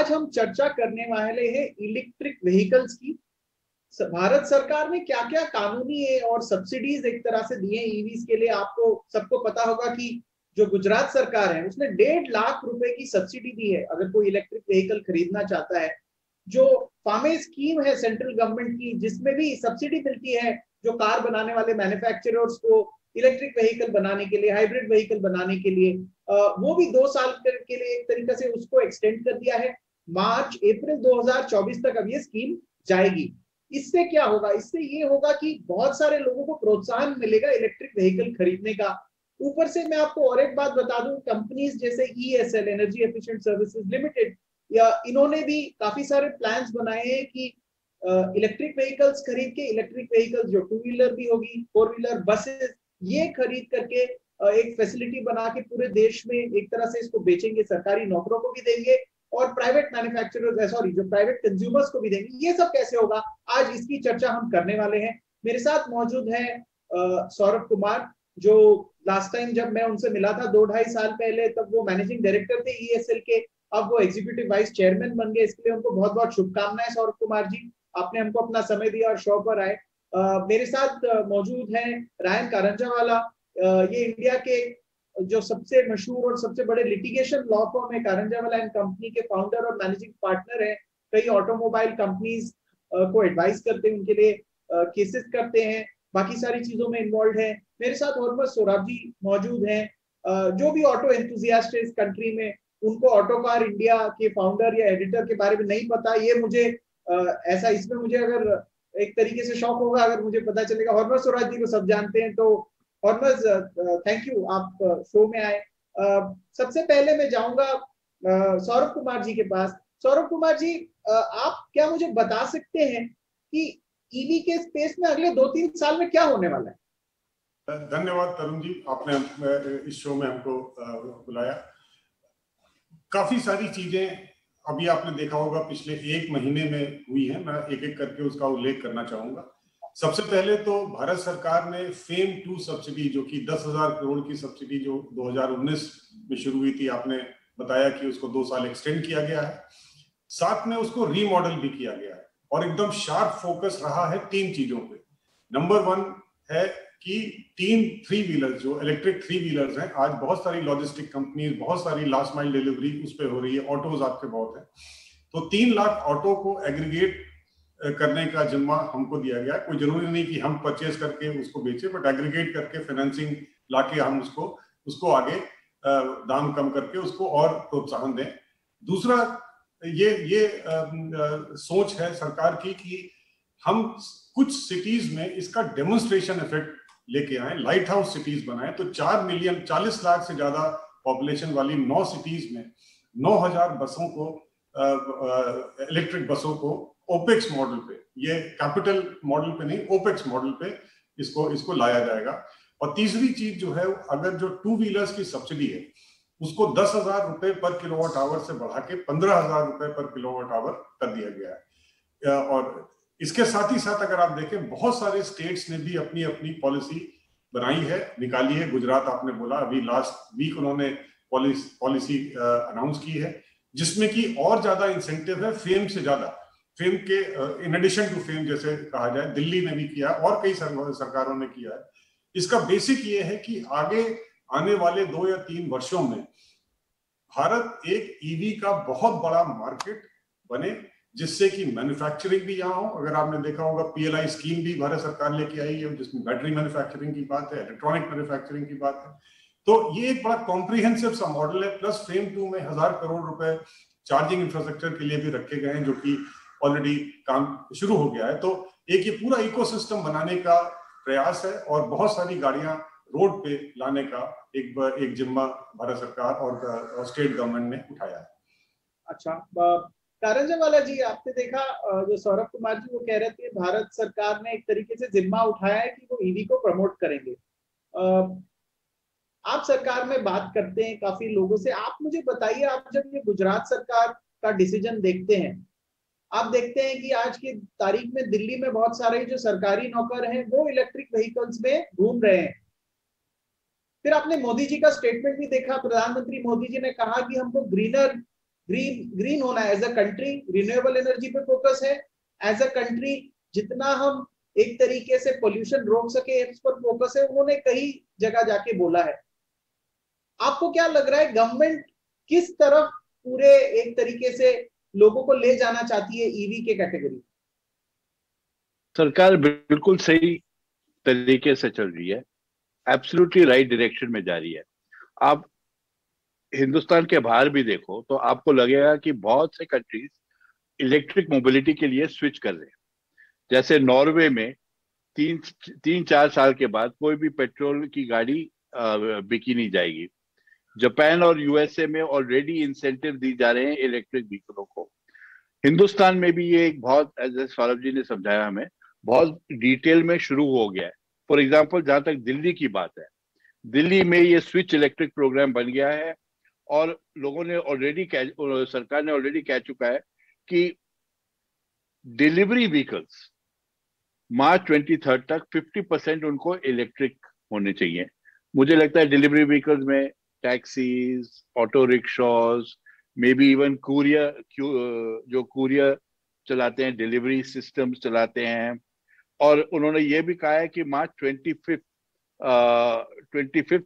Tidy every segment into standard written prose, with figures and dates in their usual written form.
आज हम चर्चा करने वाले हैं इलेक्ट्रिक व्हीकल्स की। भारत सरकार ने क्या क्या कानूनी है और सब्सिडीज एक तरह से दिए ईवीज के लिए। आपको सबको पता होगा कि जो गुजरात सरकार है उसने 1.5 लाख रुपए की सब्सिडी दी है अगर कोई इलेक्ट्रिक व्हीकल खरीदना चाहता है। जो फार्मेज स्कीम है सेंट्रल गवर्नमेंट की, जिसमें भी सब्सिडी मिलती है जो कार बनाने वाले मैन्युफैक्चरर्स को इलेक्ट्रिक व्हीकल बनाने के लिए, हाइब्रिड व्हीकल बनाने के लिए, वो भी 2 साल के लिए एक तरीके से उसको एक्सटेंड कर दिया है। मार्च अप्रैल 2024 तक अब ये स्कीम जाएगी। इससे क्या होगा? इससे ये होगा कि बहुत सारे लोगों को प्रोत्साहन मिलेगा इलेक्ट्रिक व्हीकल खरीदने का। ऊपर से मैं आपको और एक बात बता दूं, कंपनीज जैसे ESL, energy efficient services limited, या इन्होंने भी काफी सारे प्लान्स बनाए हैं कि इलेक्ट्रिक व्हीकल्स खरीद के, इलेक्ट्रिक व्हीकल्स जो 2 व्हीलर भी होगी, 4 व्हीलर बसेस, ये खरीद करके एक फैसिलिटी बना के पूरे देश में एक तरह से इसको बेचेंगे, सरकारी नौकरों को भी देंगे और प्राइवेट मैन्युफैक्चरर्स, सॉरी, जो प्राइवेट कंज्यूमर्स को भी देंगे। ये सब कैसे होगा, आज इसकी चर्चा हम करने वाले हैं। मेरे साथ मौजूद है सौरभ कुमार, जो लास्ट टाइम जब मैं उनसे मिला था 2-2.5 साल पहले, तब वो मैनेजिंग डायरेक्टर थे ESL के, अब वो एग्जीक्यूटिव वाइस चेयरमैन बन गए। इसके लिए उनको बहुत बहुत शुभकामनाएं सौरभ कुमार जी, आपने हमको अपना समय दिया और शो पर आए। मेरे साथ मौजूद है रायन कारंजावाला। ये इंडिया के जो सबसे मशहूर और सबसे बड़े लिटिगेशन लॉ फर्म है कारंजावाला एंड कंपनी के फाउंडर और मैनेजिंग पार्टनर है। कई ऑटोमोबाइल कंपनीज को एडवाइस करते हैं, उनके लिए केसेस करते हैं, बाकी सारी चीजों में इन्वॉल्व है। मेरे साथ और सौरभ जी मौजूद हैं, जो भी ऑटो एंथुजियास्ट है इस कंट्री में, उनको ऑटो कार इंडिया के फाउंडर या एडिटर के बारे में नहीं पता। ये मुझे ऐसा, इसमें मुझे अगर एक तरीके से शौक होगा अगर मुझे पता चलेगा। हरमज स्वराज जी को सब जानते हैं, तो हरमज, थैंक यू, आप शो में आए। सबसे पहले मैं जाऊंगा सौरभ कुमार जी के पास। सौरभ कुमार जी, आप क्या मुझे बता सकते हैं कि ईवी के स्पेस में अगले 2-3 साल में क्या होने वाला है? धन्यवाद तरुण जी, आपने इस शो में हमको बुलाया। काफी सारी चीजें अभी आपने देखा होगा पिछले 1 महीने में हुई है, मैं एक एक करके उसका उल्लेख करना चाहूंगा। सबसे पहले तो भारत सरकार ने फेम 2 सब्सिडी, जो कि 10,000 करोड़ की सब्सिडी जो 2019 में शुरू हुई थी, आपने बताया कि उसको 2 साल एक्सटेंड किया गया है। साथ में उसको रीमॉडल भी किया गया है और एकदम शार्प फोकस रहा है 3 चीजों पे। नंबर 1 है कि 3 व्हीलर्स, जो इलेक्ट्रिक 3 व्हीलर्स हैं, आज बहुत सारी लॉजिस्टिक कंपनीज, बहुत सारी लास्ट माइल डिलीवरी उस पर हो रही है, ऑटोज आपके बहुत है, तो 3 लाख ऑटो को एग्रीगेट करने का जिम्मा हमको दिया गया। कोई जरूरी नहीं कि हम परचेज करके उसको बेचे, बट एग्रीगेट करके फाइनेंसिंग लाके हम उसको आगे दाम कम करके उसको और प्रोत्साहन दें। दूसरा, ये सोच है सरकार की कि हम कुछ सिटीज में इसका डेमोन्स्ट्रेशन इफेक्ट लेके आए, लाइट हाउस सिटीज बनाए। तो 40 लाख से ज्यादा पॉपुलेशन वाली 9 सिटीज में 9,000 बसों को, इलेक्ट्रिक बसों को ओपेक्स मॉडल पे, ये कैपिटल मॉडल पे नहीं, ओपेक्स मॉडल पे इसको लाया जाएगा। और तीसरी चीज जो है, अगर जो 2 व्हीलर्स की सब्सिडी है उसको 10,000 रुपए पर किलोवाट आवर से बढ़ा के 15,000 रुपए पर किलोवाट आवर कर दिया गया है। और इसके साथ ही साथ अगर आप देखें, बहुत सारे स्टेट्स ने भी अपनी अपनी पॉलिसी बनाई है, निकाली है। गुजरात आपने बोला, अभी लास्ट वीक उन्होंने पॉलिसी अनाउंस की है, जिसमें कि और ज्यादा इंसेंटिव है फेम से ज्यादा, फेम के इन एडिशन टू फेम जैसे कहा जाए। दिल्ली ने भी किया और कई सरकारों ने किया है। इसका बेसिक ये है कि आगे आने वाले 2 या 3 वर्षों में भारत एक ईवी का बहुत बड़ा मार्केट बने, जिससे कि मैन्युफैक्चरिंग भी यहाँ हो। अगर आपने देखा होगा, PLI स्कीम भी भारत सरकार लेके आई है, जिसमें बैटरी मैन्युफैक्चरिंग की बात है, इलेक्ट्रॉनिक मैन्युफैक्चरिंग की बात है। तो ये एक बड़ा कॉम्प्रिहेंसिव सा मॉडल है। प्लस फेम 2 में 1,000 करोड़ रुपए चार्जिंग इंफ्रास्ट्रक्चर के लिए भी रखे गए हैं, जो कि ऑलरेडी काम शुरू हो गया है। तो एक ये पूरा इकोसिस्टम बनाने का प्रयास है और बहुत सारी गाड़ियां रोड पे लाने का एक जिम्मा भारत सरकार और स्टेट गवर्नमेंट ने उठाया है। अच्छा, कारंजावाला जी, आपने देखा जो सौरभ कुमार जी वो कह रहे थे, भारत सरकार ने एक तरीके से जिम्मा उठाया है कि वो ईवी को प्रमोट करेंगे। आप सरकार में बात करते हैं काफी लोगों से, आप मुझे बताइए, आप जब ये गुजरात सरकार का डिसीजन देखते हैं, आप देखते हैं कि आज की तारीख में दिल्ली में बहुत सारे जो सरकारी नौकर हैं वो इलेक्ट्रिक व्हीकल्स में घूम रहे हैं। फिर आपने मोदी जी का स्टेटमेंट भी देखा, प्रधानमंत्री मोदी जी ने कहा कि हमको ग्रीनर ग्रीन होना है। As a country renewable energy पे फोकस है। एज अ कंट्री जितना हम एक तरीके से पोल्यूशन रोक सके इस पर फोकस है, उन्होंने कई जगह जाके बोला है। आपको क्या लग रहा है गवर्नमेंट किस तरफ पूरे एक तरीके से लोगों को ले जाना चाहती है ईवी के कैटेगरी? सरकार बिल्कुल सही तरीके से चल रही है, एब्सोल्युटली राइट डायरेक्शन में जा रही है। आप हिंदुस्तान के बाहर भी देखो तो आपको लगेगा कि बहुत से कंट्रीज इलेक्ट्रिक मोबिलिटी के लिए स्विच कर रहे हैं। जैसे नॉर्वे में तीन तीन चार साल के बाद कोई भी पेट्रोल की गाड़ी बिकी नहीं जाएगी। जापान और यूएसए में ऑलरेडी इंसेंटिव दी जा रहे हैं इलेक्ट्रिक व्हीकलों को। हिंदुस्तान में भी ये एक बहुत, जैसे सौरभ जी ने समझाया हमें, बहुत डिटेल में शुरू हो गया है। फॉर एग्जाम्पल, जहां तक दिल्ली की बात है, दिल्ली में ये स्विच इलेक्ट्रिक प्रोग्राम बन गया है और लोगों ने ऑलरेडी, सरकार ने ऑलरेडी कह चुका है कि डिलीवरी व्हीकल्स मार्च 23 तक 50% उनको इलेक्ट्रिक होने चाहिए। मुझे लगता है डिलीवरी व्हीकल्स में taxis, auto rickshaws, may be even courier, जो कुरियर चलाते हैं, डिलीवरी सिस्टम्स चलाते हैं। और उन्होंने ये भी कहा है कि मार्च 25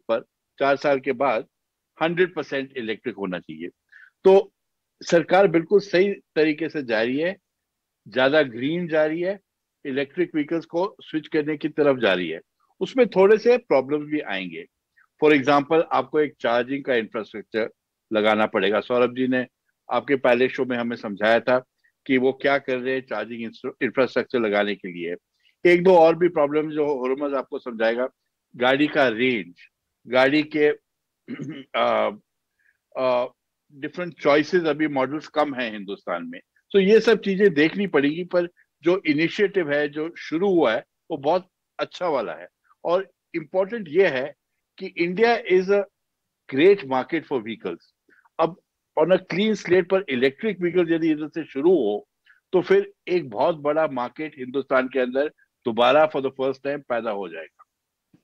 पर 4 साल के बाद 100% इलेक्ट्रिक होना चाहिए। तो सरकार बिल्कुल सही तरीके से जा रही है, ज्यादा ग्रीन जा रही है, इलेक्ट्रिक व्हीकल्स को स्विच करने की तरफ जा रही है। उसमें थोड़े से प्रॉब्लम्स भी आएंगे। फॉर एग्जाम्पल, आपको एक चार्जिंग का इंफ्रास्ट्रक्चर लगाना पड़ेगा। सौरभ जी ने आपके पहले शो में हमें समझाया था कि वो क्या कर रहे हैं चार्जिंग इंफ्रास्ट्रक्चर लगाने के लिए। एक दो और भी प्रॉब्लम जो हुरमज आपको समझाएगा, गाड़ी का रेंज, गाड़ी के डिफरेंट चॉइसेस, अभी मॉडल्स कम हैं हिंदुस्तान में। तो ये सब चीजें देखनी पड़ेगी। पर जो इनिशिएटिव है, जो शुरू हुआ है, वो बहुत अच्छा वाला है। और इम्पोर्टेंट ये है कि India is a great market for vehicles. अब ऑन अ क्लीन स्लेट पर इलेक्ट्रिक व्हीकल यदि इधर से शुरू हो तो फिर एक बहुत बड़ा मार्केट हिंदुस्तान के अंदर दोबारा फॉर द फर्स्ट टाइम पैदा हो जाएगा।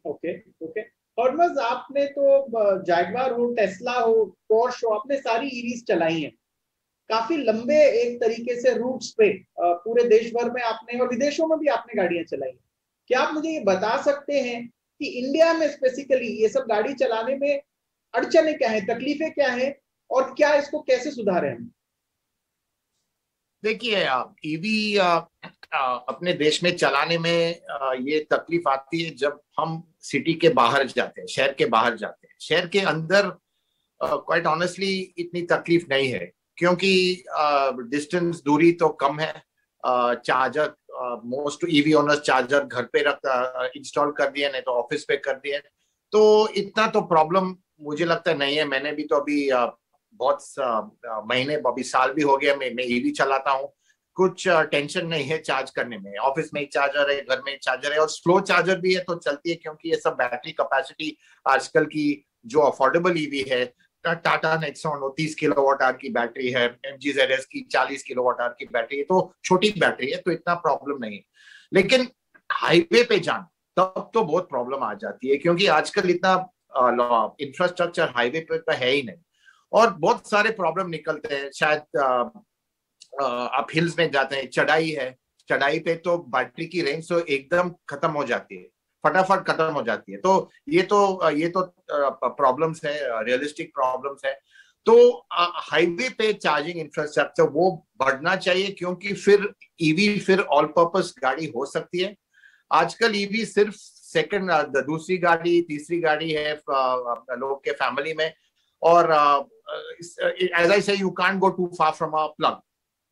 Okay okay. हरमज, आपने तो जैगवार हो, टेस्ला हो, पोर्श हो, आपने सारी ईवीज चलाई हैं काफी लंबे एक तरीके से रूट्स पे, पूरे देश भर में आपने और विदेशों में भी आपने गाड़ियां चलाई हैं। क्या आप मुझे ये बता सकते हैं कि इंडिया में स्पेसिफिकली ये सब गाड़ी चलाने में अड़चनें क्या है, तकलीफें क्या है, और क्या इसको कैसे सुधारें हम? देखिए, ईवी अपने देश में चलाने में ये तकलीफ आती है जब हम सिटी के बाहर जाते हैं, शहर के बाहर जाते हैं। शहर के अंदर क्वाइट ऑनेस्टली इतनी तकलीफ नहीं है, क्योंकि डिस्टेंस, दूरी तो कम है। Charger, most EV owners charger घर पे इंस्टॉल कर दिए, नहीं तो ऑफिस पे कर दिए। तो इतना तो प्रॉब्लम मुझे लगता नहीं है। मैंने भी तो अभी बहुत महीने, अभी साल भी हो गया मैं ईवी चलाता हूँ। कुछ टेंशन नहीं है चार्ज करने में। ऑफिस में एक चार्जर है, घर में एक चार्जर है, और स्लो चार्जर भी है तो चलती है, क्योंकि ये सब बैटरी कैपेसिटी आजकल की जो अफोर्डेबल ईवी है, टाटा नेक्सॉन 30 किलोवाट आवर की बैटरी है, MG ZS की 40 किलोवाट आवर की बैटरी है, तो छोटी बैटरी है, तो इतना प्रॉब्लम नहीं है। लेकिन हाईवे पे जाना तब तो बहुत प्रॉब्लम आ जाती है, क्योंकि आजकल इतना इंफ्रास्ट्रक्चर हाईवे पे है ही नहीं, और बहुत सारे प्रॉब्लम निकलते हैं। शायद आप हिल्स में जाते हैं, चढ़ाई है, चढ़ाई पे तो बैटरी की रेंज तो एकदम खत्म हो जाती है, फटाफट खत्म हो जाती है। तो ये तो प्रॉब्लम्स है, रियलिस्टिक प्रॉब्लम्स है। तो हाईवे पे चार्जिंग इंफ्रास्ट्रक्चर वो बढ़ना चाहिए, क्योंकि फिर ईवी फिर ऑल पर्पस गाड़ी हो सकती है। आजकल ईवी सिर्फ सेकंड, दूसरी गाड़ी, तीसरी गाड़ी है लोग के फैमिली में। और as I say, you can't go too far from a plug,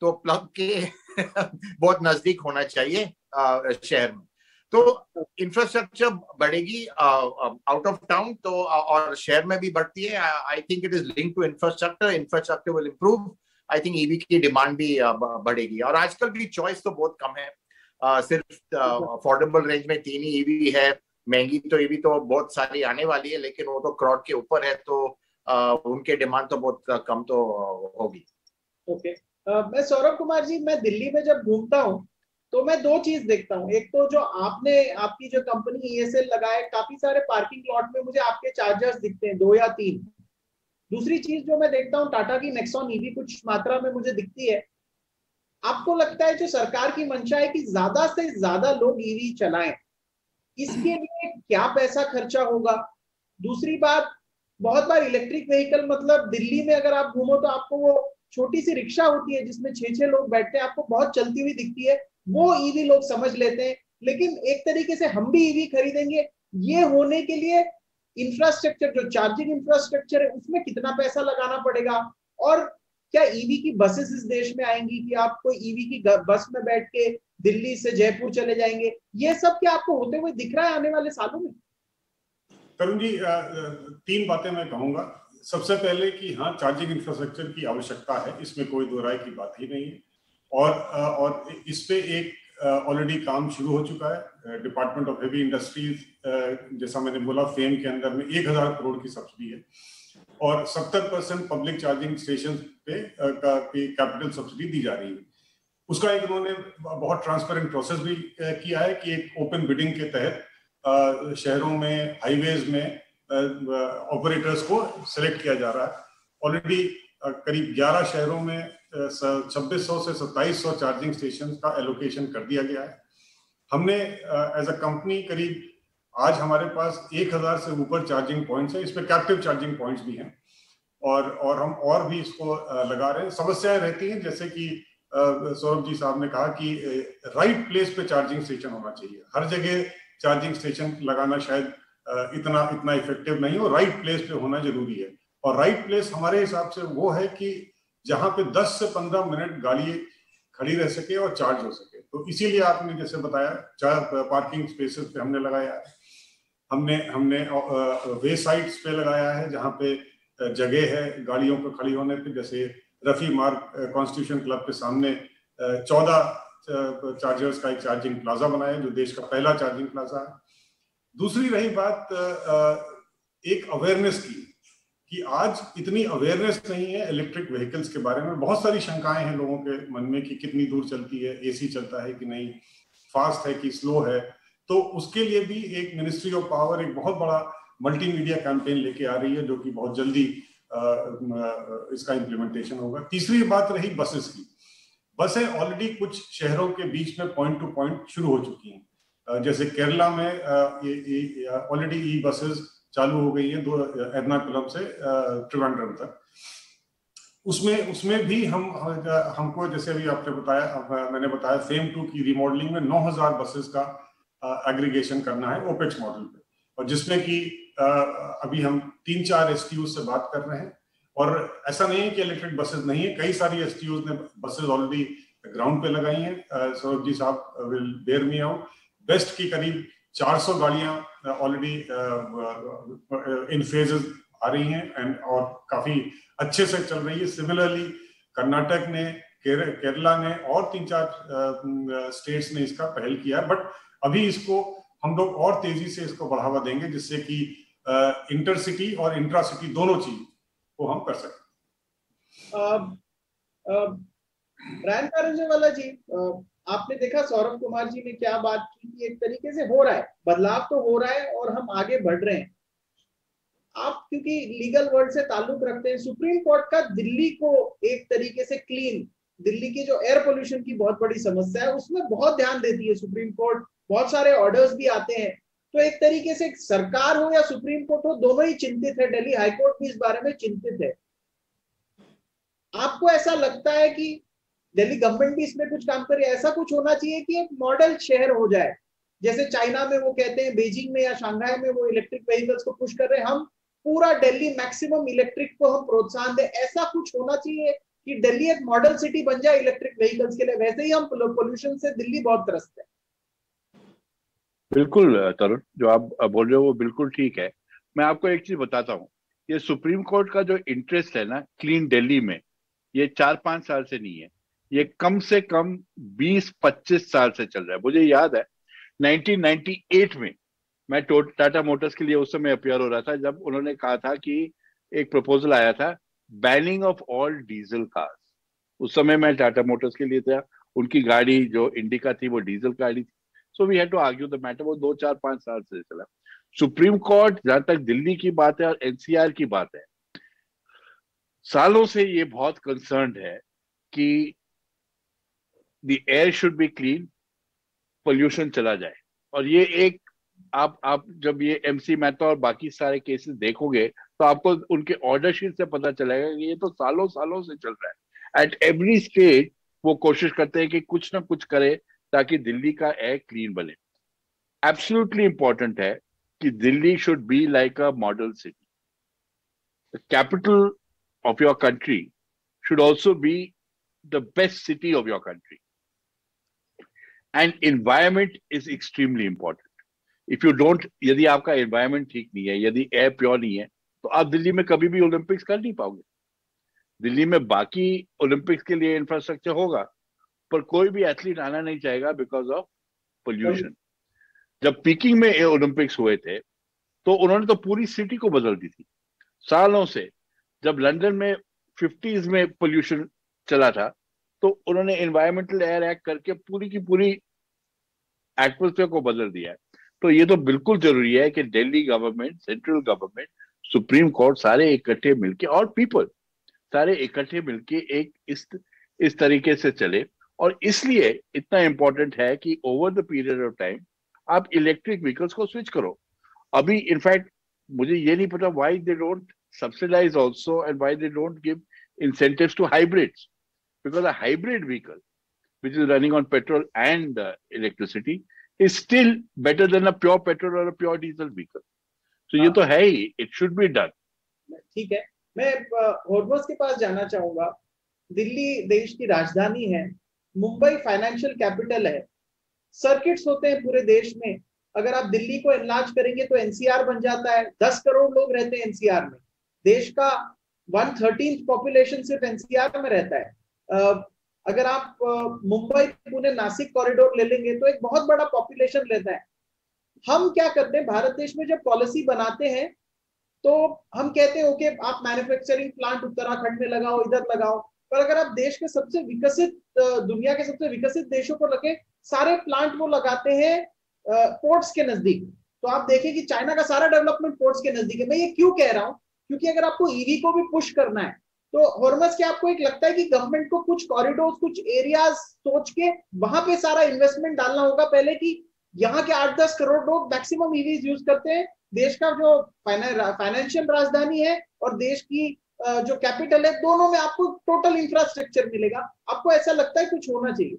तो प्लग के बहुत नजदीक होना चाहिए शहर में। तो इंफ्रास्ट्रक्चर बढ़ेगी आउट ऑफ टाउन, तो और शहर में भी बढ़ती है। I think it is link to infrastructure will improve. I think EV की डिमांड भी बढ़ेगी। और आजकल भी चॉइस तो बहुत कम है, सिर्फ अफोर्डेबल रेंज में 3 ही ईवी है। महंगी तो ईवी तो बहुत सारी आने वाली है, लेकिन वो तो करोड़ के ऊपर है, तो उनके डिमांड तो बहुत कम तो होगी। ओके। मैं सौरभ कुमार जी, मैं दिल्ली में जब घूमता हूँ तो मैं 2 चीज देखता हूँ। एक तो जो आपकी जो कंपनी ESL लगाए, काफी सारे पार्किंग लॉट में मुझे आपके चार्जर्स दिखते हैं, 2 या 3। दूसरी चीज जो मैं देखता हूँ, टाटा की नेक्सॉन ईवी कुछ मात्रा में मुझे दिखती है। आपको लगता है जो सरकार की मंशा है कि ज्यादा से ज्यादा लोग ईवी चलाएं, इसके लिए क्या पैसा खर्चा होगा? दूसरी बात, बहुत बार इलेक्ट्रिक व्हीकल मतलब दिल्ली में अगर आप घूमो तो आपको वो छोटी सी रिक्शा होती है जिसमें 6-6 लोग बैठते हैं, आपको बहुत चलती हुई दिखती है, वो ईवी लोग समझ लेते हैं। लेकिन एक तरीके से हम भी ईवी खरीदेंगे, ये होने के लिए इंफ्रास्ट्रक्चर, जो चार्जिंग इंफ्रास्ट्रक्चर है, उसमें कितना पैसा लगाना पड़ेगा? और क्या ईवी की बसेस इस देश में आएंगी कि आप कोई ईवी की बस में बैठ के दिल्ली से जयपुर चले जाएंगे? ये सब क्या आपको होते हुए दिख रहा है आने वाले सालों में? तरुण जी, 3 बातें मैं कहूंगा। सबसे पहले कि हाँ, चार्जिंग इंफ्रास्ट्रक्चर की आवश्यकता है, इसमें कोई दो राय की बात ही नहीं है। और इस पे एक ऑलरेडी काम शुरू हो चुका है। डिपार्टमेंट ऑफ हेवी इंडस्ट्रीज, जैसा मैंने बोला, फेम के अंदर में 1000 करोड़ की सब्सिडी है और 70% पब्लिक चार्जिंग स्टेशन पे कैपिटल सब्सिडी दी जा रही है। उसका एक उन्होंने बहुत ट्रांसपेरेंट प्रोसेस भी किया है कि एक ओपन बिडिंग के तहत शहरों में, हाईवेज में ऑपरेटर्स को सिलेक्ट किया जा रहा है। ऑलरेडी करीब 11 शहरों में 2600 से 2700 चार्जिंग स्टेशन का एलोकेशन कर दिया गया है। हमने एज अ कंपनी करीब आज हमारे पास 1000 से ऊपर चार्जिंग पॉइंट्स हैं। इसमें कैप्टिव चार्जिंग पॉइंट्स भी हैं और हम और भी इसको लगा रहे हैं। समस्याएं रहती हैं, जैसे कि सौरभ जी साहब ने कहा कि राइट प्लेस पे चार्जिंग स्टेशन होना चाहिए। हर जगह चार्जिंग स्टेशन लगाना शायद इतना इफेक्टिव नहीं हो, राइट प्लेस पे होना जरूरी है। और राइट प्लेस हमारे हिसाब से वो है कि जहां पे 10 से 15 मिनट गाड़ी खड़ी रह सके और चार्ज हो सके। तो इसीलिए आपने जैसे बताया, पार्किंग स्पेसेस पे हमने लगाया है, हमने वे साइट्स पे लगाया है जहां पे जगह है गाड़ियों को खड़ी होने पे। जैसे रफी मार्ग कॉन्स्टिट्यूशन क्लब के सामने 14 चार्जर्स का एक चार्जिंग प्लाजा बनाया, जो देश का पहला चार्जिंग प्लाजा है। दूसरी रही बात एक अवेयरनेस की, कि आज इतनी अवेयरनेस नहीं है इलेक्ट्रिक व्हीकल्स के बारे में। बहुत सारी शंकाएं हैं लोगों के मन में कि कितनी दूर चलती है, एसी चलता है कि नहीं, फास्ट है कि स्लो है। तो उसके लिए भी एक मिनिस्ट्री ऑफ पावर एक बहुत बड़ा मल्टीमीडिया कैंपेन लेके आ रही है, जो कि बहुत जल्दी इसका इम्प्लीमेंटेशन होगा। तीसरी बात रही बसेस की। बसें ऑलरेडी कुछ शहरों के बीच में पॉइंट टू पॉइंट शुरू हो चुकी हैं। जैसे केरला में ऑलरेडी ई बसेस चालू हो गई है एर्नाकुलम से त्रिवेंद्रम तक। उसमें भी हमको जैसे अभी आपने बताया, मैंने बताया, फेम 2 की रिमॉडलिंग में 9000 बसेस का एग्रीगेशन करना है ओपेक्स मॉडल पे, और जिसमें कि अभी हम 3-4 एसटीयू से बात कर रहे हैं। और ऐसा नहीं है कि इलेक्ट्रिक बसेस नहीं है, कई सारी एसटीयूज ने बसेस ऑलरेडी ग्राउंड पे लगाई हैं। सौरभ जी साहब will bear me out, best की करीब 400 गाड़ियां ऑलरेडी इन फेजेस आ रही हैं और काफी अच्छे से चल रही है। सिमिलरली कर्नाटक ने, केरला ने और 3-4 स्टेट्स ने इसका पहल किया है। बट अभी इसको हम लोग और तेजी से इसको बढ़ावा देंगे, जिससे कि इंटरसिटी और इंट्रासिटी दोनों चीज को हम कर सकें। ब्रायन कारंजवाला जी, आपने देखा सौरभ कुमार जी ने क्या बात की कि एक तरीके से हो रहा है, बदलाव तो हो रहा है और हम आगे बढ़ रहे हैं। आप क्योंकि लीगल वर्ल्ड से ताल्लुक रखते हैं, सुप्रीम कोर्ट का दिल्ली को एक तरीके से क्लीन, दिल्ली की जो एयर पोल्यूशन की बहुत बड़ी समस्या है उसमें बहुत ध्यान देती है सुप्रीम कोर्ट, बहुत सारे ऑर्डर्स भी आते हैं। तो एक तरीके से सरकार हो या सुप्रीम कोर्ट हो, दोनों ही चिंतित है, दिल्ली हाईकोर्ट भी इस बारे में चिंतित है। आपको ऐसा लगता है कि दिल्ली गवर्नमेंट भी इसमें कुछ काम करे? ऐसा कुछ होना चाहिए कि एक मॉडल शहर हो जाए, जैसे चाइना में वो कहते हैं, बीजिंग में या शंघाई में वो इलेक्ट्रिक व्हीकल्स को पुश कर रहे हैं, हम पूरा दिल्ली मैक्सिमम इलेक्ट्रिक को हम प्रोत्साहन दें। ऐसा कुछ होना चाहिए कि दिल्ली एक मॉडल सिटी बन जाए इलेक्ट्रिक व्हीकल्स के लिए। वैसे ही हम पोल्यूशन से दिल्ली बहुत त्रस्त है। बिल्कुल तरुण, जो आप बोल रहे हो वो बिल्कुल ठीक है। मैं आपको एक चीज बताता हूँ, ये सुप्रीम कोर्ट का जो इंटरेस्ट है ना क्लीन दिल्ली में, ये 4-5 साल से नहीं है, ये कम से कम 20-25 साल से चल रहा है। मुझे याद है 1998 में मैं टाटा मोटर्स के लिए उस समय अपियर हो रहा था, जब उन्होंने कहा था कि एक प्रपोजल आया था banning of all diesel cars. उस समय मैं टाटा मोटर्स के लिए था, उनकी गाड़ी जो इंडिका थी वो डीजल गाड़ी थी। So we had to argue the matter. वो 2-4-5 साल से चला। सुप्रीम कोर्ट, जहां तक दिल्ली की बात है और एनसीआर की बात है, सालों से ये बहुत कंसर्न्ड है कि the air should be clean, pollution चला जाए। और ये एक आप जब ये एमसी मेहता और बाकी सारे केसेस देखोगे तो आपको उनके ऑर्डर शीट से पता चलेगा कि ये तो सालों सालों से चल रहा है। एट एवरी स्टेज वो कोशिश करते हैं कि कुछ ना कुछ करे ताकि दिल्ली का एयर क्लीन बने। एब्सोल्युटली इंपॉर्टेंट है कि Delhi should be like a model city. The capital of your country should also be the best city of your country. And environment is extremely important. If you don't, यदि आपका environment ठीक नहीं है, यदि air pure नहीं है, तो आप दिल्ली में कभी भी ओलंपिक्स कर नहीं पाओगे। दिल्ली में बाकी ओलंपिक्स के लिए इंफ्रास्ट्रक्चर होगा, पर कोई भी एथलीट आना नहीं चाहेगा बिकॉज ऑफ पोल्यूशन। जब पीकिंग में ओलंपिक्स हुए थे तो उन्होंने तो पूरी सिटी को बदल दी थी सालों से। जब लंदन में 50s में पोल्यूशन चला था तो उन्होंने एनवायरमेंटल एयर एक्ट करके पूरी की पूरी एटमोस्फेयर को बदल दिया है। तो ये तो बिल्कुल जरूरी है कि Delhi government, central government, supreme court सारे इकट्ठे मिलके और पीपल सारे इकट्ठे मिलके एक इस तरीके से चले। और इसलिए इतना इंपॉर्टेंट है कि over the period of time आप इलेक्ट्रिक व्हीकल्स को स्विच करो। अभी इनफैक्ट मुझे ये नहीं पता why they don't subsidize also and why they don't give incentives to hybrids, because a hybrid vehicle which is running on petrol and electricity is still better than a pure petrol or a pure diesel vehicle. So ये तो है ही, it should be done. ठीक है, मैं हॉर्मस के पास जाना चाहूंगा। दिल्ली देश की राजधानी है, मुंबई फाइनेंशियल कैपिटल है, सर्किट्स होते हैं पूरे देश में। अगर आप दिल्ली को एनलार्ज करेंगे तो एनसीआर बन जाता है। 10 करोड़ लोग रहते हैं एनसीआर में। देश का 1/13 पॉपुलेशन सिर्फ एनसीआर में रहता है। अगर आप मुंबई पुणे नासिक कॉरिडोर ले लेंगे तो एक बहुत बड़ा पॉपुलेशन रहता है। हम क्या करते हैं भारत देश में, जब पॉलिसी बनाते हैं तो हम कहते हैं ओके आप मैन्युफैक्चरिंग प्लांट उत्तराखंड में लगाओ, इधर लगाओ। पर अगर आप देश के सबसे विकसित, दुनिया के सबसे विकसित देशों को रखें, सारे प्लांट वो लगाते हैं पोर्ट्स के नजदीक। तो आप देखें कि चाइना का सारा डेवलपमेंट पोर्ट्स के नजदीक है। मैं ये क्यों कह रहा हूं, क्योंकि अगर आपको ईवी को भी पुश करना है तो हॉर्मस, क्या आपको एक लगता है कि गवर्नमेंट को कुछ कॉरिडोर्स, कुछ एरियाज सोच के वहां पे सारा इन्वेस्टमेंट डालना होगा पहले, कि यहाँ के 8-10 करोड़ लोग मैक्सिमम ईवीज यूज करते हैं। देश का जो फाइनेंशियल राजधानी है और देश की जो कैपिटल है, दोनों में आपको टोटल इंफ्रास्ट्रक्चर मिलेगा। आपको ऐसा लगता है कुछ होना चाहिए?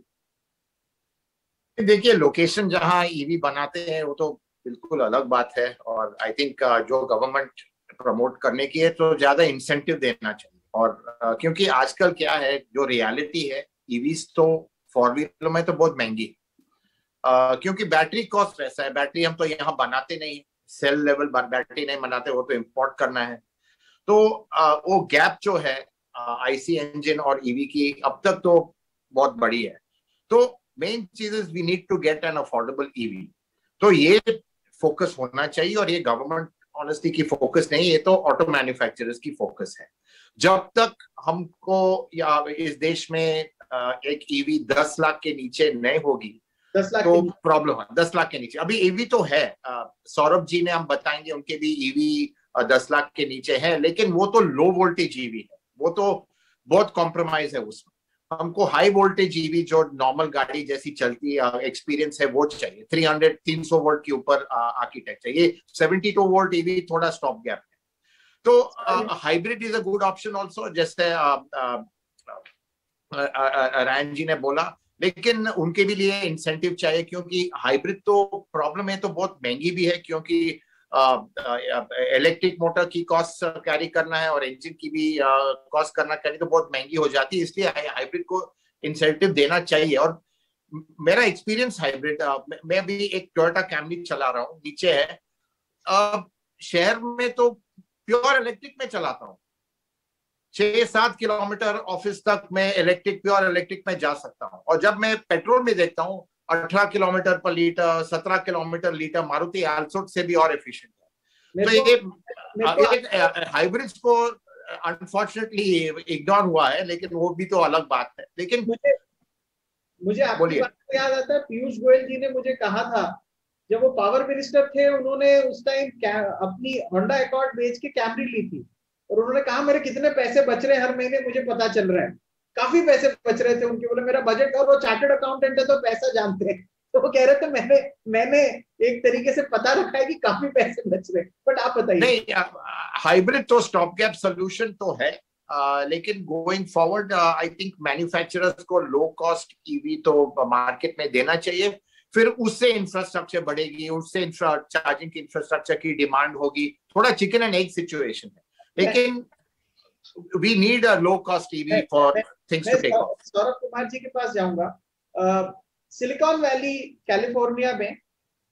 देखिए, लोकेशन जहां ईवी बनाते हैं वो तो बिल्कुल अलग बात है, और आई थिंक जो गवर्नमेंट प्रमोट करने की है तो ज्यादा इंसेंटिव देना चाहिए। और क्योंकि आजकल क्या है, जो रियलिटी है, ईवीज तो 4 व्हीलर में तो बहुत महंगी, क्योंकि बैटरी कॉस्ट ऐसा है। बैटरी हम तो यहाँ बनाते नहीं, सेल लेवल बैटरी नहीं बनाते, वो तो इम्पोर्ट करना है। तो वो गैप जो है आईसी इंजन और ईवी की, अब तक तो बहुत बड़ी है। तो मेन चीज is we need to get an affordable EV. तो ये फोकस होना चाहिए, और ये गवर्नमेंट ऑनेस्टली की फोकस नहीं, ये तो ऑटो मैन्युफैक्चरर्स की फोकस है। जब तक हमको या इस देश में एक ईवी 10 लाख के नीचे नहीं होगी 10 लाख तो प्रॉब्लम है। 10 लाख के नीचे अभी ईवी तो है, सौरभ जी ने हम बताएंगे, उनके भी ईवी 10 लाख के नीचे है, लेकिन वो तो लो वोल्टेज ईवी है, वो तो बहुत कॉम्प्रोमाइज है उसमें। हमको हाई वोल्टेज ईवी जो नॉर्मल गाड़ी जैसी चलती है, एक्सपीरियंस है, वो चाहिए। 300 वोल्ट के ऊपर आर्किटेक्चर। ये 72 वोल्ट ईवी थोड़ा स्टॉप गैप है। तो hybrid is a good option also, जैसे रायन जी ने बोला, लेकिन उनके भी लिए इंसेंटिव चाहिए, क्योंकि हाइब्रिड तो प्रॉब्लम है, तो बहुत महंगी भी है, क्योंकि इलेक्ट्रिक मोटर की कॉस्ट कैरी करना है और इंजन की भी कॉस्ट करना कैरी, तो बहुत महंगी हो जाती है। इसलिए हाइब्रिड को इंसेंटिव देना चाहिए। और मेरा एक्सपीरियंस हाइब्रिड, मैं भी एक टोयोटा कैमरी चला रहा हूँ, नीचे है, शहर में तो प्योर इलेक्ट्रिक में चलाता हूँ। 6-7 किलोमीटर ऑफिस तक मैं प्योर इलेक्ट्रिक में जा सकता हूँ। और जब मैं पेट्रोल में देखता हूँ 18 किलोमीटर पर litre, 17 kilometre litre, Maruti Alto से भी और एफिशिएंट है। तो ये हाइब्रिड्स को अनफॉर्चुनेटली इग्नोर हुआ है, लेकिन वो भी तो अलग बात है। लेकिन मुझे आपकी बात से याद आता है, पीयूष गोयल जी ने मुझे कहा था, जब वो पावर मिनिस्टर थे, उन्होंने उस टाइम अपनी होंडा अकॉर्ड बेच के कैमरी ली थी। और उन्होंने कहा मेरे कितने पैसे बच रहे हैं हर महीने मुझे पता चल रहा है, काफी पैसे बच रहे थे उनके। बोले मेरा बजट, और वो चार्टर्ड अकाउंटेंट है तो पैसा जानते हैं, तो वो कह रहे थे मैंने एक तरीके से पता रखा है कि काफी पैसे बच रहे हैं। बट आप बताइए। नहीं, हाइब्रिड तो स्टॉप गैप सोल्यूशन तो है, लेकिन going forward I think manufacturers को लो कॉस्ट ईवी तो मार्केट में देना चाहिए, फिर उससे इंफ्रास्ट्रक्चर बढ़ेगी, उससे चार्जिंग की इंफ्रास्ट्रक्चर की डिमांड होगी। थोड़ा चिकन एंड एग सिचुएशन है, लेकिन we need a low cost EV for things to take off. Saurabh Kumar ji के पास जाऊंगा। सिलिकॉन वैली कैलिफोर्निया में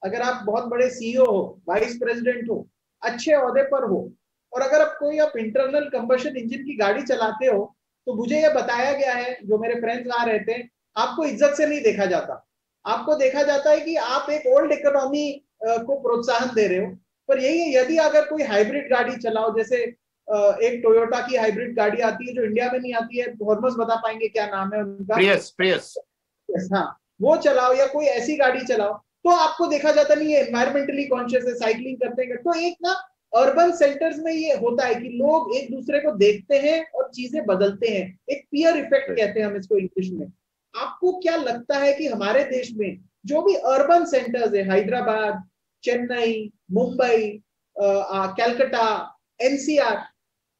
अगर आप बहुत बड़े सीईओ हो, वाइस प्रेसिडेंट हो, अच्छे ओहदे पर हो, और अगर आप इंटरनल कंबशन इंजन की गाड़ी चलाते हो, तो मुझे यह बताया गया है, जो मेरे फ्रेंड्स आ रहे थे, आपको इज्जत से नहीं देखा जाता। आपको देखा जाता है कि आप एक ओल्ड इकोनॉमी को प्रोत्साहन दे रहे हो। पर यही है, यदि अगर कोई हाइब्रिड गाड़ी चलाओ, जैसे एक टोयोटा की हाइब्रिड गाड़ी आती है जो इंडिया में नहीं आती है, हॉर्मस बता पाएंगे क्या नाम है उनका? प्रियस। हाँ, वो चलाओ या कोई ऐसी गाड़ी चलाओ, तो आपको देखा जाता नहीं है एनवायरमेंटली कॉन्शियस है, साइकिलिंग करते हैं। तो एक ना अर्बन सेंटर्स में ये होता है कि लोग एक दूसरे को देखते हैं और चीजें बदलते हैं, एक पीयर इफेक्ट कहते हैं हम इसको इंग्लिश में। आपको क्या लगता है कि हमारे देश में जो भी अर्बन सेंटर्स है, हैदराबाद, चेन्नई, मुंबई, कैलकाटा, एनसीआर,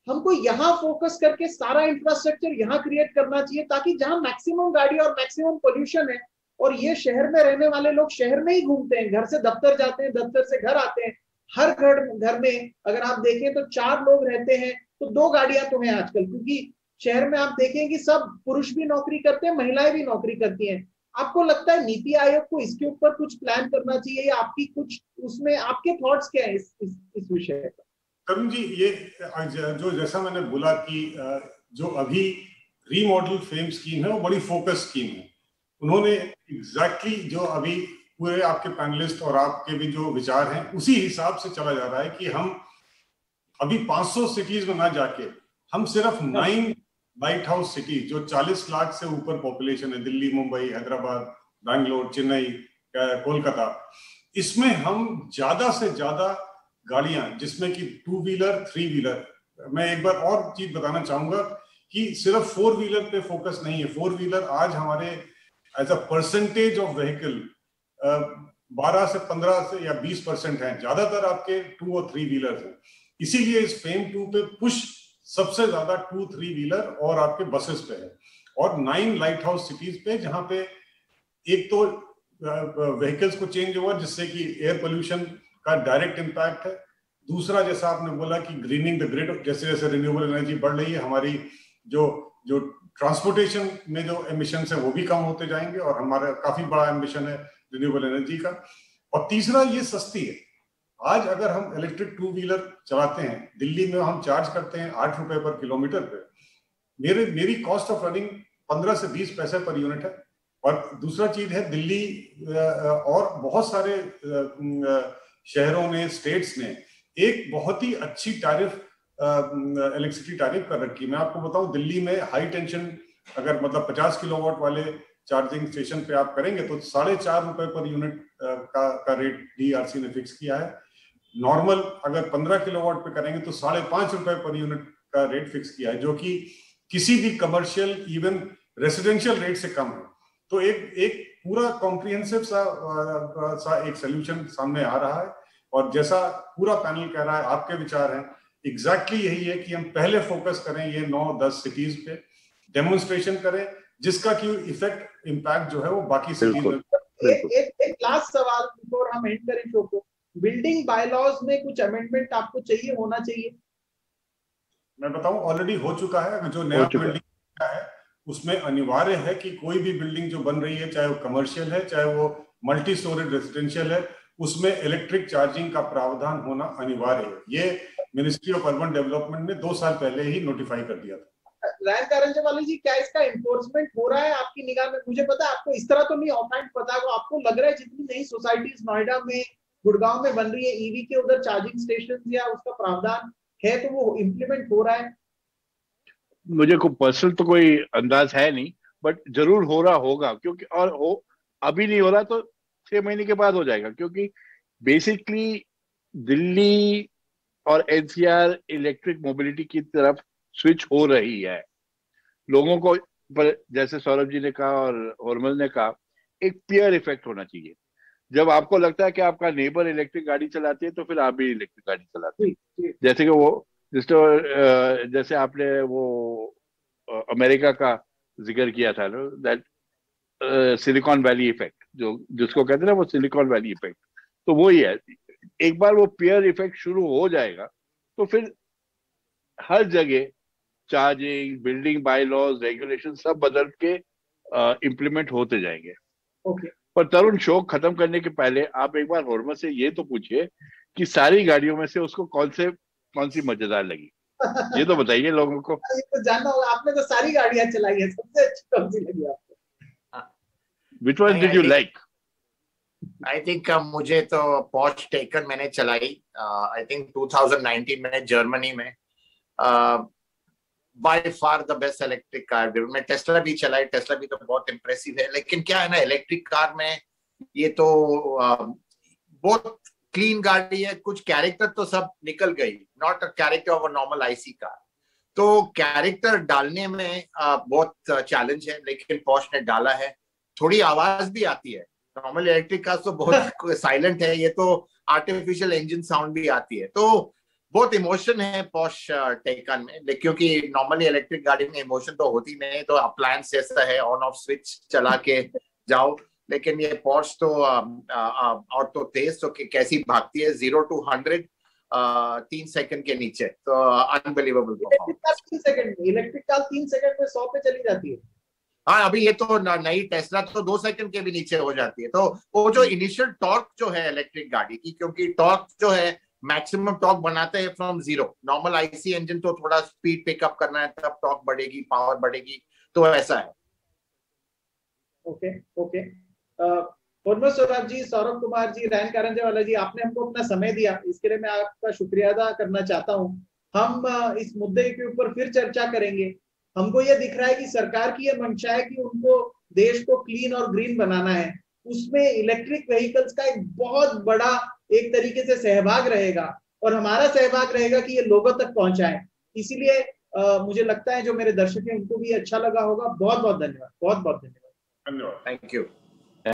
हमको यहाँ फोकस करके सारा इंफ्रास्ट्रक्चर यहाँ क्रिएट करना चाहिए, ताकि जहां मैक्सिमम गाड़ी और मैक्सिमम पोल्यूशन है, और ये शहर में रहने वाले लोग शहर में ही घूमते हैं, घर से दफ्तर जाते हैं, दफ्तर से घर आते हैं। हर घर में अगर आप देखें तो 4 लोग रहते हैं, तो 2 गाड़ियां तो हैं आजकल, क्योंकि शहर में आप देखें कि सब पुरुष भी नौकरी करते हैं, महिलाएं भी नौकरी करती हैं। आपको लगता है नीति आयोग को इसके ऊपर कुछ प्लान करना चाहिए, या आपकी कुछ उसमें आपके थॉट्स क्या है इस विषय पर? तरुण जी, ये जो जैसा मैंने बोला कि जो अभी रीमॉडल फेम स्कीम है वो बड़ी फोकस स्कीम है। उन्होंने एग्जैक्टली जो अभी पूरे आपके पैनलिस्ट और आपके भी जो विचार हैं उसी हिसाब से चला जा रहा है कि हम अभी 500 सिटीज में ना जाके हम सिर्फ 9 लाइट हाउस सिटीज जो 40 लाख से ऊपर पॉपुलेशन है, दिल्ली, मुंबई, हैदराबाद, बैंगलोर, चेन्नई, कोलकाता, इसमें हम ज्यादा से ज्यादा गाड़ियां, जिसमें कि 2 व्हीलर 3 व्हीलर, मैं एक बार और चीज बताना चाहूंगा कि सिर्फ 4 व्हीलर पे फोकस नहीं है। 4 व्हीलर आज हमारे as a percentage of vehicle 12 से 15 से या 20% है, ज्यादातर आपके 2 और 3 व्हीलर हैं। इसीलिए इस फेम 2 पे पुश सबसे ज्यादा 2-3 व्हीलर और आपके बसेस पे है, और 9 लाइट हाउस सिटीज पे, जहां पे एक तो व्हीकल्स को चेंज ओवर, जिससे कि एयर पोल्यूशन का डायरेक्ट इम्पैक्ट है। दूसरा, जैसा आपने बोला कि ग्रीनिंग द ग्रिड, जैसे जैसे रिन्यूएबल एनर्जी बढ़ रही है, हमारी जो ट्रांसपोर्टेशन में जो एमिशन है वो भी कम होते जाएंगे, और हमारा काफी बड़ा एमिशन है रिन्यूएबल एनर्जी का। और तीसरा, ये सस्ती है। आज अगर हम इलेक्ट्रिक 2 व्हीलर चलाते हैं, दिल्ली में हम चार्ज करते हैं 8 रुपए पर किलोमीटर पे, मेरी कॉस्ट ऑफ रनिंग 15 से 20 पैसे पर यूनिट है। और दूसरा चीज है, दिल्ली और बहुत सारे शहरों ने, स्टेट्स ने एक बहुत ही अच्छी टैरिफ, इलेक्ट्रिसिटी टैरिफ कर रखी है। मैं आपको बताऊं, दिल्ली में हाई टेंशन अगर मतलब 50 किलोवाट वाले चार्जिंग स्टेशन पे आप करेंगे तो 4.5 रुपए पर यूनिट का रेट डीआरसी ने फिक्स किया है। नॉर्मल अगर 15 किलोवाट पे करेंगे तो 5.5 रुपए पर यूनिट का रेट फिक्स किया है, जो कि किसी भी कमर्शियल इवन रेसिडेंशियल रेट से कम है। तो एक पूरा कॉम्प्रिहेंसिव सा एक सोल्यूशन सामने आ रहा है। और जैसा पूरा पैनल कह रहा है, आपके विचार हैं, एग्जैक्टली यही है कि हम पहले फोकस करें ये 9-10 सिटीज पे, डेमोन्स्ट्रेशन करें, जिसका कि इफेक्ट इम्पैक्ट जो है वो बाकी सिटीज में। एक लास्ट सवाल बिफोर हम एंड करें शो को, बिल्डिंग बायलॉज में कुछ अमेंडमेंट आपको चाहिए, होना चाहिए? मैं बताऊं, ऑलरेडी हो चुका है। जो नया बिल्डिंग है उसमें अनिवार्य है कि कोई भी बिल्डिंग जो बन रही है, चाहे वो कमर्शियल है चाहे वो मल्टी स्टोरेज रेजिडेंशियल है, उसमें इलेक्ट्रिक चार्जिंग का प्रावधान होना अनिवार्य है। ये मिनिस्ट्री ऑफ अर्बन डेवलपमेंट ने 2 साल पहले ही नोटिफाई कर दिया था। रायन कारंजवाला जी, क्या इसका एनफोर्समेंट हो रहा है आपकी निगाह में? मुझे पता है आपको इस तरह तो नहीं ऑफलाइन पता होगा, आपको लग रहा है जितनी नई सोसाइटीज नोएडा में, गुड़गांव में बन रही है ईवी के, उधर चार्जिंग स्टेशन या उसका प्रावधान है, तो वो इम्प्लीमेंट हो रहा है? मुझे को पर्सनल तो कोई अंदाज है नहीं, बट जरूर हो रहा होगा, क्योंकि और हो अभी नहीं हो रहा तो 6 महीने के बाद हो जाएगा, क्योंकि बेसिकली दिल्ली और एनसीआर इलेक्ट्रिक मोबिलिटी की तरफ स्विच हो रही है। लोगों को, पर जैसे सौरभ जी ने कहा और हरमल ने कहा, एक पीयर इफेक्ट होना चाहिए। जब आपको लगता है कि आपका नेबर इलेक्ट्रिक गाड़ी चलाती है तो फिर आप भी इलेक्ट्रिक गाड़ी चलाते हैं। जैसे कि वो जैसे आपने वो अमेरिका का जिक्र किया था ना, दैट सिलिकॉन वैली इफेक्ट, जो जिसको कहते हैं ना वो सिलिकॉन वैली इफेक्ट, तो वही है। एक बार वो पीयर इफेक्ट शुरू हो जाएगा तो फिर हर जगह charging, building bylaws, regulation सब बदल के इम्प्लीमेंट होते जाएंगे। ओके। पर तरुण, शो खत्म करने के पहले आप एक बार हरमल से ये तो पूछिए कि सारी गाड़ियों में से उसको कौन सी मजेदार लगी, ये तो बताइए लोगों को। ये तो जानना होगा, आपने तो सारी गाड़ियां चलाई है, सबसे अच्छी कौन सी लगी आपको? Which one did you like? I think मुझे तो Porsche Taycan मैंने चलाई, I think 2019 में जर्मनी में, by far the best electric car। मैं टेस्ला भी चलाई, टेस्ला भी तो बहुत इम्प्रेसिव है, लेकिन क्या है ना, इलेक्ट्रिक कार में ये तो बहुत क्लीन गाड़ी है, कुछ कैरेक्टर तो सब निकल गई, not a character of a normal IC car. तो कैरेक्टर डालने में बहुत चैलेंज है, लेकिन Porsche ने डाला है। थोड़ी आवाज भी आती है, नॉर्मल इलेक्ट्रिक कार तो बहुत साइलेंट है, ये तो आर्टिफिशियल इंजन साउंड भी आती है। तो बहुत इमोशन है Porsche Taycan में, क्योंकि नॉर्मली इलेक्ट्रिक गाड़ी में इमोशन तो होती नहीं, तो अप्लायंस जैसा है, ऑन ऑफ स्विच चला के जाओ। लेकिन ये Porsche तो और तो तेज, तो कैसी भागती है 0 to 100 3 सेकंड के नीचे, तो अनबिलीवेबल परफॉर्मेंस। 3 सेकंड में इलेक्ट्रिक कार 3 सेकंड में 100 पे चली जाती है। हाँ, अभी ये तो नई टेस्ला तो 2 सेकंड के भी नीचे हो जाती है। तो वो जो इनिशियल टॉर्क जो है इलेक्ट्रिक गाड़ी की, क्योंकि टॉर्क जो है मैक्सिमम टॉर्क बनाते हैं फ्रॉम 0, नॉर्मल आईसी इंजन तो थोड़ा स्पीड पिकअप करना है, तब टॉर्क बढ़ेगी, पावर बढ़ेगी, तो ऐसा है। Okay okay. सौरभ जी, सौरभ कुमार जी, रैन कारंजेवाला जी, आपने हमको अपना समय दिया, इसके लिए मैं आपका शुक्रिया अदा करना चाहता हूँ। हम इस मुद्दे के ऊपर फिर चर्चा करेंगे। हमको ये दिख रहा है कि सरकार की ये मंशा है कि उनको देश को क्लीन और ग्रीन बनाना है, उसमें इलेक्ट्रिक व्हीकल्स का एक बहुत बड़ा एक तरीके से सहभाग रहेगा, और हमारा सहभाग रहेगा कि ये लोगों तक पहुंचाएं। इसीलिए मुझे लगता है जो मेरे दर्शक हैं उनको भी अच्छा लगा होगा। बहुत बहुत धन्यवाद, बहुत बहुत धन्यवाद। धन्यवाद, थैंक यू।